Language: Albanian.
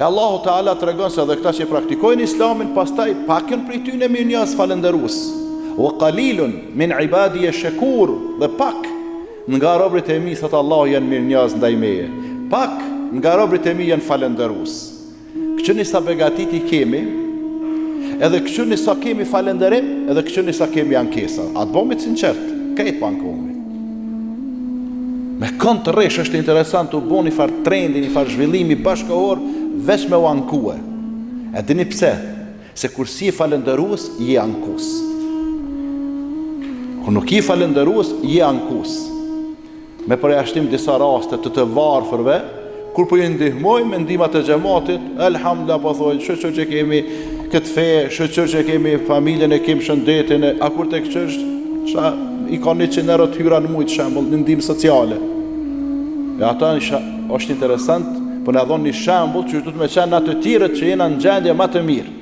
E Allahu Teala tregon se edhe këta që praktikojnë Islamin, pastaj pakën prej tyre mirënjohës falënderues. Wa qalilun min ibadiy shakur, dhe pak nga robërit e mi, thot Allahu, janë mirënjohës ndaj meje. Pak nga robërit e mi janë falënderues. Këqeni sa begatit i kemi, edhe këqeni sa kemi falënderim, edhe këqeni sa kemi ankesa. Atë bëmi të sinqert, këtë pankomi. Me kënd të rresh është interesant të bo një farë trendi, një farë zhvillimi bashkëkohor, veç me u ankue. E dini pse? Se kur si falënderues, je ankus. Kur nuk je falënderues, je ankus. Me përjashtim disa raste të varfërve, kur po i ndihmojmë me ndihmat e xhamatit, elhamdullah, po thojnë, shoqër që kemi këtë fe, shoqër që kemi familjen e kemi shëndetin, a kur tek ç'është, i ka 100 euro të hyra në mujt, shembull, në ndihmë sociale. E ata është interesant, po na dhon një shembull që duhet me qenë ato të tjerë që janë në gjendje më të mirë.